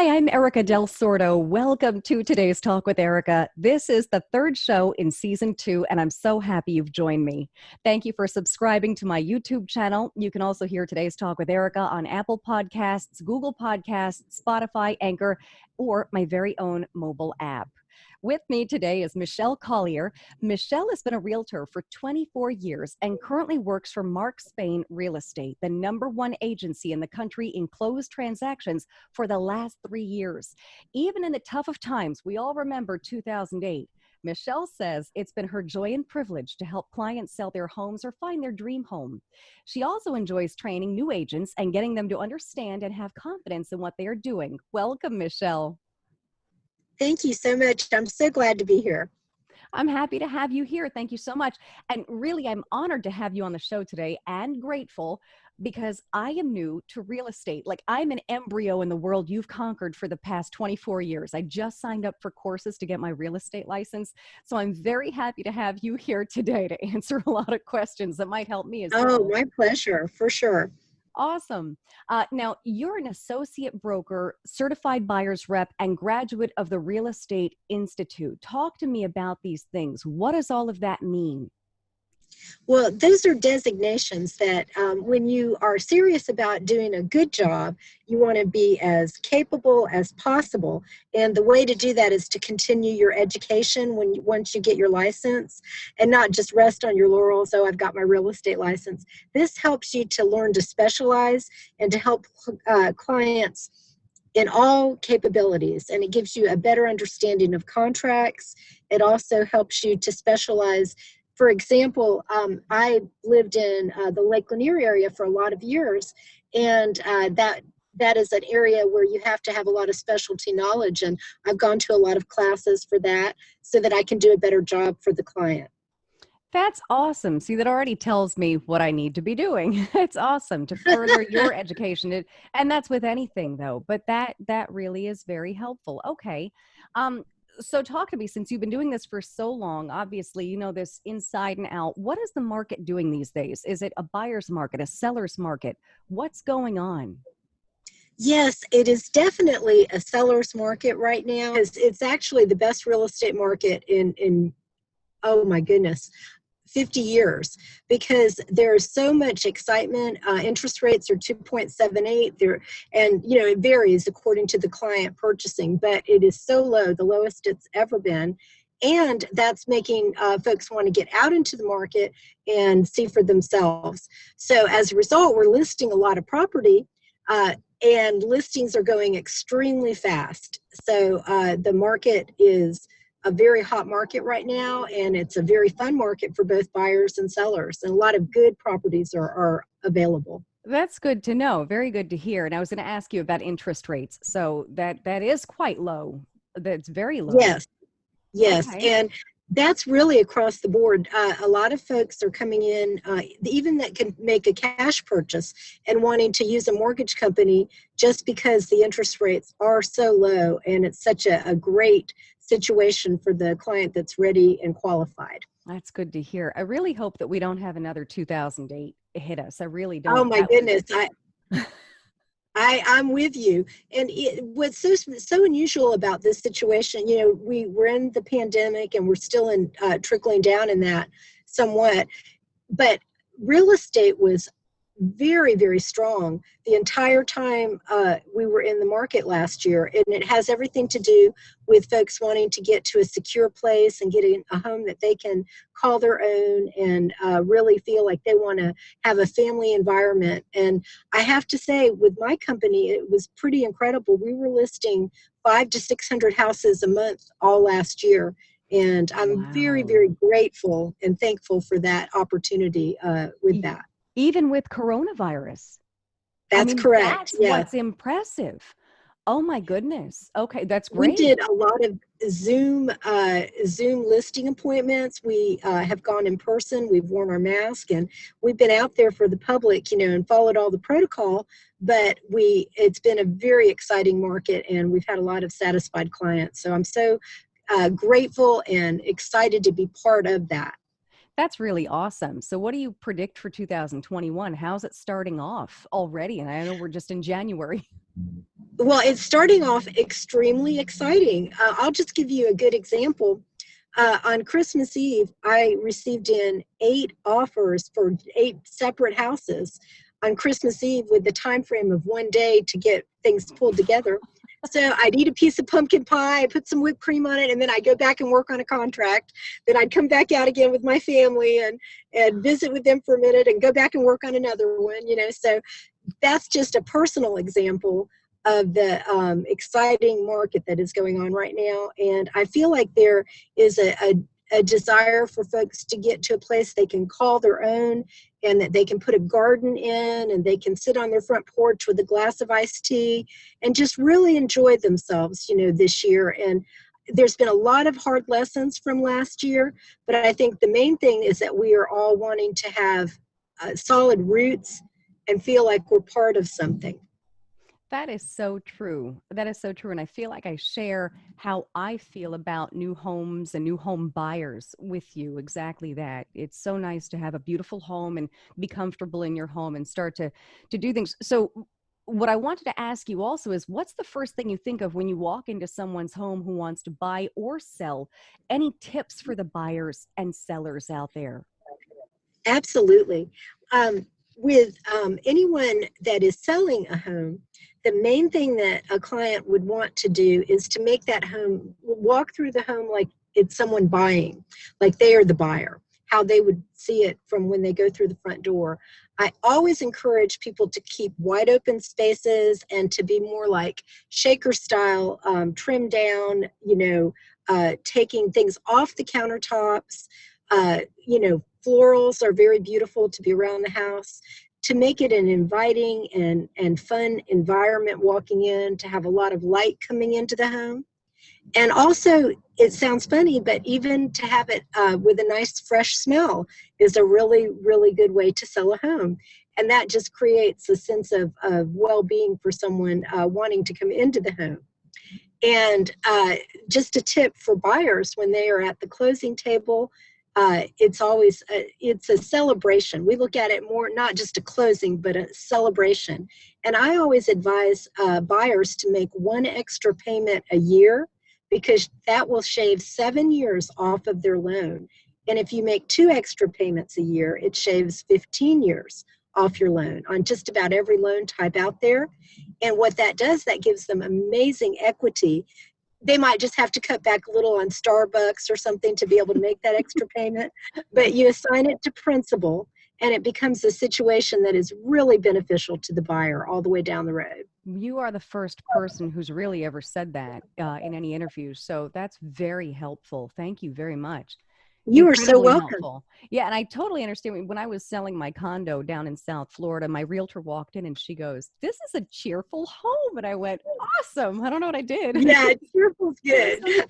Hi, I'm Erika Del Sordo. Welcome to today's Talk with Erika. This is the third show in season 2, and I'm so happy you've joined me. Thank you for subscribing to my YouTube channel. You can also hear today's Talk with Erika on Apple Podcasts, Google Podcasts, Spotify, Anchor, or my very own mobile app. With me today is Michele Collier. Michele has been a realtor for 24 years and currently works for Mark Spain Real Estate, the #1 agency in the country in closed transactions for the last 3 years. Even in the tough of times, we all remember 2008. Michele says it's been her joy and privilege to help clients sell their homes or find their dream home. She also enjoys training new agents and getting them to understand and have confidence in what they are doing. Welcome, Michele. Thank you so much. I'm so glad to be here. I'm happy to have you here. Thank you so much. And really, I'm honored to have you on the show today and grateful because I am new to real estate. Like, I'm an embryo in the world you've conquered for the past 24 years. I just signed up for courses to get my real estate license. So I'm very happy to have you here today to answer a lot of questions that might help me as well. Oh, my pleasure, for sure. Awesome. Now, you're an associate broker, certified buyer's rep, and graduate of the Real Estate Institute. Talk to me about these things. What does all of that mean? Well, those are designations that when you are serious about doing a good job, you want to be as capable as possible. And the way to do that is to continue your education once you get your license and not just rest on your laurels. Oh, I've got my real estate license. This helps you to learn to specialize and to help clients in all capabilities. And it gives you a better understanding of contracts. It also helps you to specialize. For example, I lived in the Lake Lanier area for a lot of years, and that is an area where you have to have a lot of specialty knowledge, and I've gone to a lot of classes for that so that I can do a better job for the client. That's awesome. See, that already tells me what I need to be doing. It's awesome to further your education. And that's with anything, though, but that really is very helpful. Okay. So talk to me, since you've been doing this for so long, obviously, you know this inside and out. What is the market doing these days? Is it a buyer's market, a seller's market? What's going on? Yes, it is definitely a seller's market right now. It's actually the best real estate market in oh my goodness, 50 years, because there's so much excitement. Interest rates are 2.78 there, and it varies according to the client purchasing, but it is so low, the lowest it's ever been. And that's making folks want to get out into the market and see for themselves. So as a result, we're listing a lot of property, and listings are going extremely fast. So the market is a very hot market right now, and it's a very fun market for both buyers and sellers, and a lot of good properties are available. That's good to know. Very good to hear. And I was going to ask you about interest rates. So that is quite low. That's very low. Yes, Okay. and that's really across the board. A lot of folks are coming in, even that can make a cash purchase and wanting to use a mortgage company just because the interest rates are so low, and it's such a great situation for the client that's ready and qualified. That's good to hear. I really hope that we don't have another 2008 hit us. I really Oh don't. my goodness, I'm with you. And what's so unusual about this situation, we're in the pandemic and we're still in trickling down in that somewhat, but real estate was very, very strong the entire time we were in the market last year. And it has everything to do with folks wanting to get to a secure place and getting a home that they can call their own and really feel like they want to have a family environment. And I have to say, with my company, it was pretty incredible. We were listing 500 to 600 houses a month all last year. And I'm very, very grateful and thankful for that opportunity with that. Even with coronavirus. That's correct. That's what's impressive. Oh my goodness. Okay, that's great. We did a lot of Zoom listing appointments. We have gone in person. We've worn our mask, and we've been out there for the public, and followed all the protocol. But it's been a very exciting market, and we've had a lot of satisfied clients. So I'm so grateful and excited to be part of that. That's really awesome. So what do you predict for 2021? How's it starting off already? And I know we're just in January. Well, it's starting off extremely exciting. I'll just give you a good example. On Christmas Eve, I received in 8 offers for 8 separate houses on Christmas Eve with the time frame of one day to get things pulled together. So I'd eat a piece of pumpkin pie, put some whipped cream on it, and then I'd go back and work on a contract. Then I'd come back out again with my family and visit with them for a minute and go back and work on another one, So that's just a personal example of the exciting market that is going on right now. And I feel like there is a desire for folks to get to a place they can call their own, and that they can put a garden in and they can sit on their front porch with a glass of iced tea and just really enjoy themselves, this year. And there's been a lot of hard lessons from last year, but I think the main thing is that we are all wanting to have solid roots and feel like we're part of something. That is so true. That is so true. And I feel like I share how I feel about new homes and new home buyers with you. Exactly that. It's so nice to have a beautiful home and be comfortable in your home and start to do things. So what I wanted to ask you also is, what's the first thing you think of when you walk into someone's home who wants to buy or sell? Any tips for the buyers and sellers out there? Absolutely. With anyone that is selling a home, the main thing that a client would want to do is to make that home, walk through the home like it's someone buying, like they are the buyer, how they would see it from when they go through the front door. I always encourage people to keep wide open spaces and to be more like shaker style, trimmed down, taking things off the countertops, florals are very beautiful to be around the house, to make it an inviting and fun environment walking in, to have a lot of light coming into the home. And also, it sounds funny, but even to have it with a nice fresh smell is a really, really good way to sell a home. And that just creates a sense of well-being for someone wanting to come into the home. And just a tip for buyers when they are at the closing table, it's always it's a celebration. We look at it more not just a closing, but a celebration. And I always advise buyers to make one extra payment a year, because that will shave 7 years off of their loan. And if you make 2 extra payments a year, it shaves 15 years off your loan on just about every loan type out there. And what that does, that gives them amazing equity. They might just have to cut back a little on Starbucks or something to be able to make that extra payment, but you assign it to principal, and it becomes a situation that is really beneficial to the buyer all the way down the road. You are the first person who's really ever said that in any interview. So that's very helpful. Thank you very much. You are so Incredibly welcome. helpful. Yeah, and I totally understand. When I was selling my condo down in South Florida, my realtor walked in and she goes, "This is a cheerful home." And I went, "Awesome." I don't know what I did. Yeah, cheerful's good. So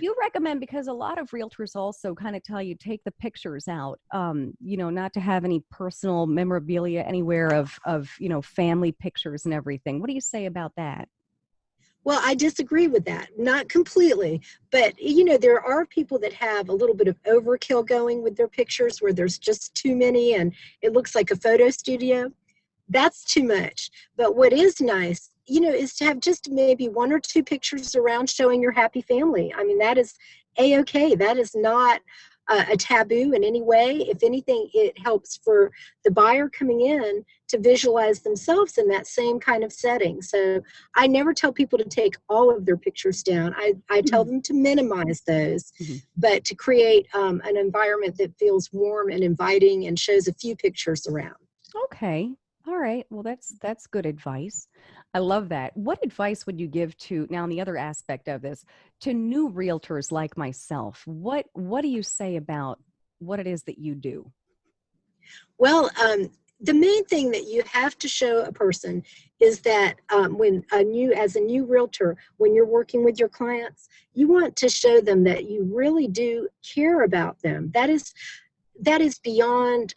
you recommend, because a lot of realtors also kind of tell you, take the pictures out, not to have any personal memorabilia anywhere of family pictures and everything. What do you say about that? Well, I disagree with that. Not completely, but there are people that have a little bit of overkill going with their pictures where there's just too many and it looks like a photo studio. That's too much. But what is nice, is to have just maybe 1 or 2 pictures around showing your happy family. I mean, that is a-okay. That is not a taboo in any way. If anything, it helps for the buyer coming in to visualize themselves in that same kind of setting. So I never tell people to take all of their pictures down. I tell them to minimize those, Mhm. but to create an environment that feels warm and inviting and shows a few pictures around. Okay. All right. Well, that's good advice. I love that. What advice would you give to, now, on the other aspect of this, to new realtors like myself? What do you say about what it is that you do? Well, the main thing that you have to show a person is that as a new realtor, when you're working with your clients, you want to show them that you really do care about them. That is beyond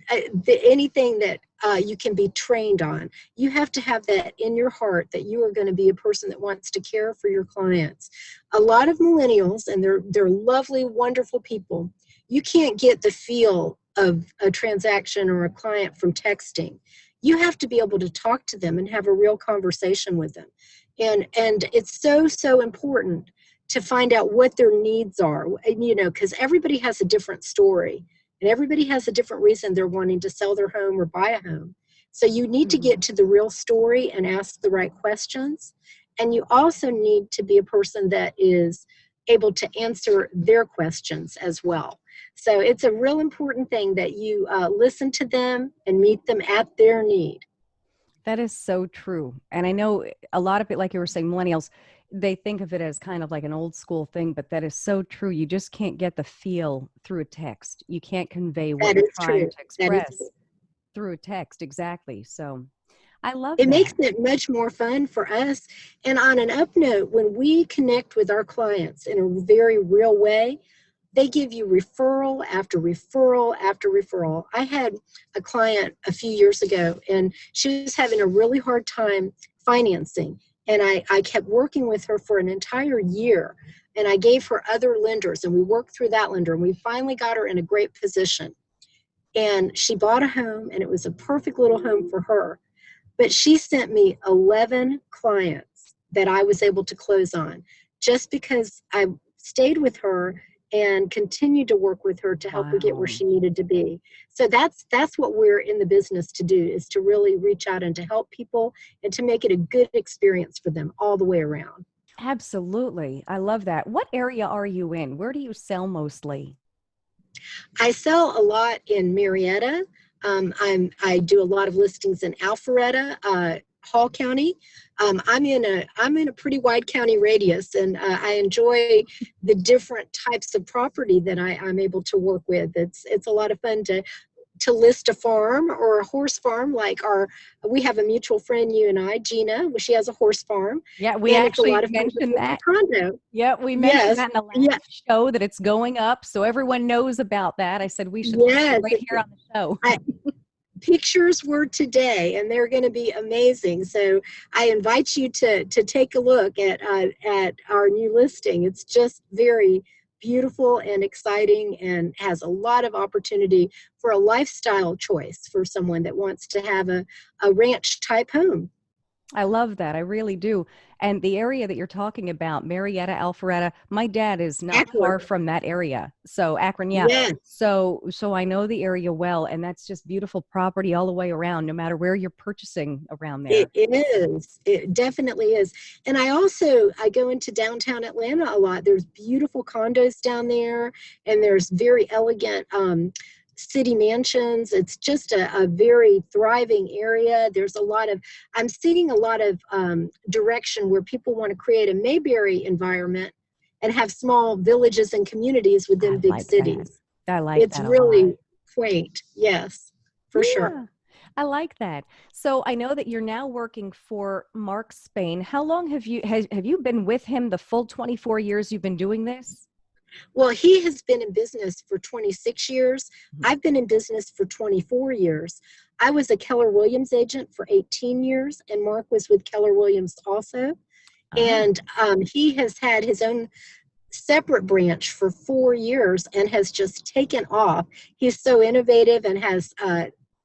anything that you can be trained on. You have to have that in your heart, that you are going to be a person that wants to care for your clients. A lot of millennials, and they're lovely, wonderful people, you can't get the feel of a transaction or a client from texting. you have to be able to talk to them and have a real conversation with them. And it's so, so important to find out what their needs are, and, because everybody has a different story and everybody has a different reason they're wanting to sell their home or buy a home. So you need to get to the real story and ask the right questions. And you also need to be a person that is able to answer their questions as well. So it's a real important thing that you listen to them and meet them at their need. That is so true. And I know a lot of it, like you were saying, millennials, they think of it as kind of like an old school thing, but that is so true. You just can't get the feel through a text. You can't convey what That you're is trying true. to That is express through a text. Exactly. So I love It makes that. it much more fun for us. And on an up note, when we connect with our clients in a very real way, they give you referral after referral after referral. I had a client a few years ago, and she was having a really hard time financing. And I kept working with her for an entire year. And I gave her other lenders, and we worked through that lender, and we finally got her in a great position. And she bought a home, and it was a perfect little home for her. But she sent me 11 clients that I was able to close on just because I stayed with her and continued to work with her to help her get where Wow. she needed to be. So that's what we're in the business to do, is to really reach out and to help people and to make it a good experience for them all the way around. Absolutely. I love that. What area are you in? Where do you sell mostly? I sell a lot in Marietta. I do a lot of listings in Alpharetta, Hall County. I'm in a pretty wide county radius, and I enjoy the different types of property that I'm able to work with. It's a lot of fun to list a farm or a horse farm. Like we have a mutual friend, you and I, Gina. She has a horse farm, Yeah, we and it's a actually lot of fun to mentioned list a that. condo. Yeah, we mentioned Yes, that in the yeah, last show that it's going up. So everyone knows about that. I said we should list it yes. right here on the show. I, Pictures were today, and they're going to be amazing. So I invite you to take a look at our new listing. It's just very beautiful and exciting, and has a lot of opportunity for a lifestyle choice for someone that wants to have a ranch type home. I love that. I really do. And the area that you're talking about, Marietta, Alpharetta, my dad is not Akron, far from that area. So Akron, yeah. yes, So I know the area well, and that's just beautiful property all the way around, no matter where you're purchasing around there. it is. It definitely is. And I go into downtown Atlanta a lot. There's beautiful condos down there, and there's very elegant city mansions. It's just a very thriving area. I'm seeing a lot of direction where people want to create a Mayberry environment and have small villages and communities I within big like that. cities. I like It's that a lot. really quaint. Yes, for sure. Yeah, I like that. So I know that you're now working for Mark Spain. How long have you been with him the full 24 years you've been doing this? Well, he has been in business for 26 years. Mhm. I've been in business for 24 years. I was a Keller Williams agent for 18 years, and Mark was with Keller Williams also. Oh, And he has had his own separate branch for 4 years and has just taken off. He's so innovative and has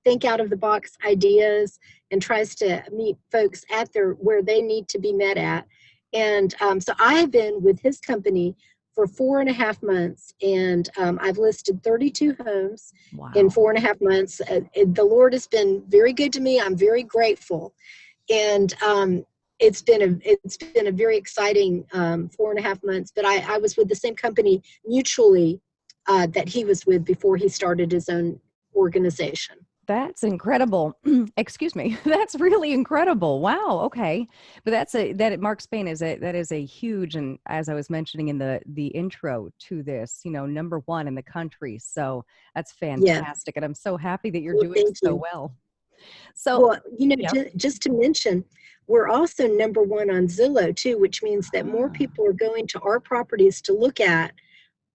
think out of the box ideas and tries to meet folks at where they need to be met at. And so I have been with his company for 4.5 months, and I've listed 32 homes in wow. 4.5 months. The Lord has been very good to me. I'm very grateful, and it's been a very exciting 4.5 months. But I was with the same company mutually that he was with before he started his own organization. That's incredible. Excuse me. That's really incredible. Wow. Okay. But Mark Spain that is a huge, and as I was mentioning in the intro to this, number one in the country. So that's Yes. fantastic. And I'm so happy that you're Well, doing thank so you. well. So, Well, yeah. just to mention, we're also number one on Zillow too, which means that more Ah. people are going to our properties to look at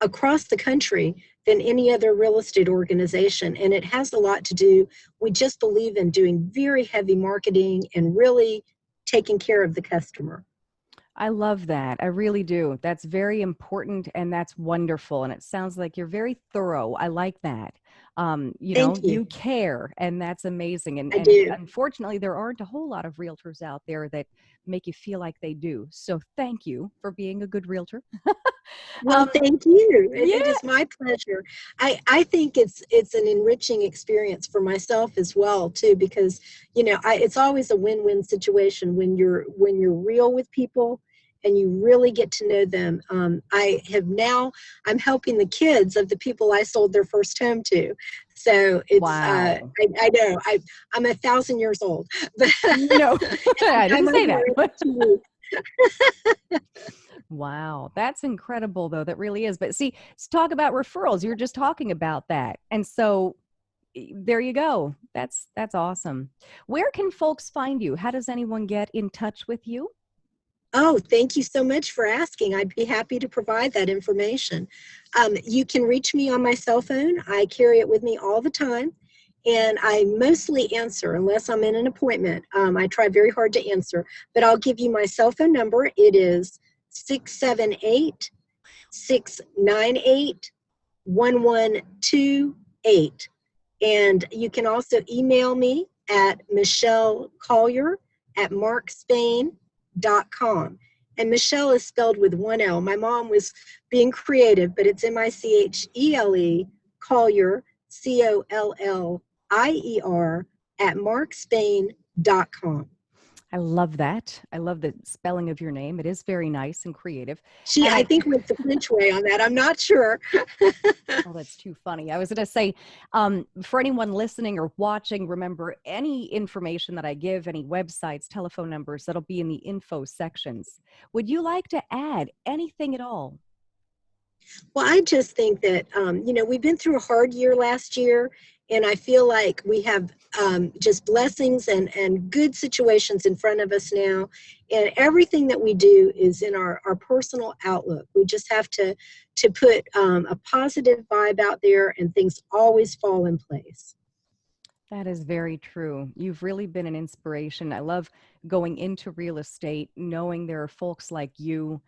across the country than any other real estate organization. And it has a lot to do, we just believe in doing very heavy marketing and really taking care of the customer. I love that. I really do. That's very important and that's wonderful. And it sounds like you're very thorough. I like that. Thank you. You care, and that's amazing. I And do. unfortunately, there aren't a whole lot of realtors out there that make you feel like they do. So thank you for being a good realtor. Well, um, thank you. yeah. It is my pleasure. I think it's an enriching experience for myself as well too, because it's always a win-win situation when you're real with people and you really get to know them. I'm helping the kids of the people I sold their first home to. So Wow. I know I'm 1,000 years old, but No, I I'm didn't say over that. it in 2 weeks. Wow, that's incredible, though. That really is. But see, let's talk about referrals. You're just talking about that, and so there you go. That's awesome. Where can folks find you? How does anyone get in touch with you? Oh, thank you so much for asking. I'd be happy to provide that information. You can reach me on my cell phone. I carry it with me all the time, and I mostly answer unless I'm in an appointment. I try very hard to answer, but I'll give you my cell phone number. It is 678-698-1128. And you can also email me at Michele Collier at markspain.com. And Michelle is spelled with one L. My mom was being creative, but it's Michele, Collier, Collier, at markspain.com. I love that. I love the spelling of your name. It is very nice and creative. She, And I think, went the French way on that. I'm not sure. oh, that's too funny. I was going to say, for anyone listening or watching, remember any information that I give, any websites, telephone numbers, that'll be in the info sections. Would you like to add anything at all? Well, I just think that, we've been through a hard year last year, and I feel like we have just blessings and good situations in front of us now. And everything that we do is in our personal outlook. We just have to put a positive vibe out there, and things always fall in place. That is very true. You've really been an inspiration. I love going into real estate, knowing there are folks like you.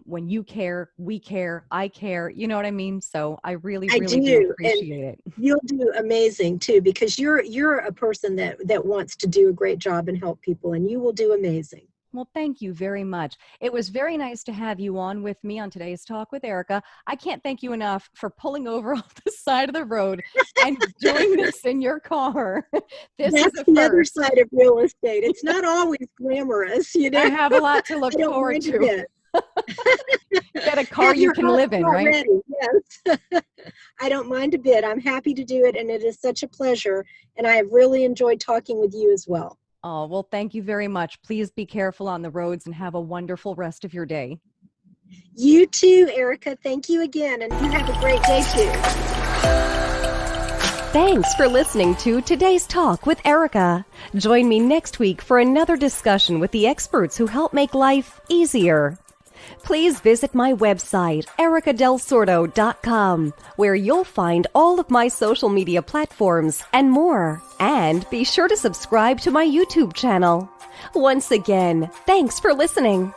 When you care, we care, I care. You know what I mean? So I really, I really do do, and appreciate it. you'll do amazing too, because you're a person that wants to do a great job and help people, and you will do amazing. Well, thank you very much. It was very nice to have you on with me on today's Talk with Erika. I can't thank you enough for pulling over off the side of the road and doing this in your car. This is That's a the other first. side of real estate. It's not always glamorous, I have a lot to I look don't forward mind a to. bit. Get a car Have you your can hot live in, car right? ready. Yes. I don't mind a bit. I'm happy to do it, and it is such a pleasure. And I have really enjoyed talking with you as well. Oh, well, thank you very much. Please be careful on the roads and have a wonderful rest of your day. You too, Erika. Thank you again, and you have a great day too. Thanks for listening to today's Talk with Erika. Join me next week for another discussion with the experts who help make life easier. Please visit my website, erikadelsordo.com, where you'll find all of my social media platforms and more. And be sure to subscribe to my YouTube channel. Once again, thanks for listening.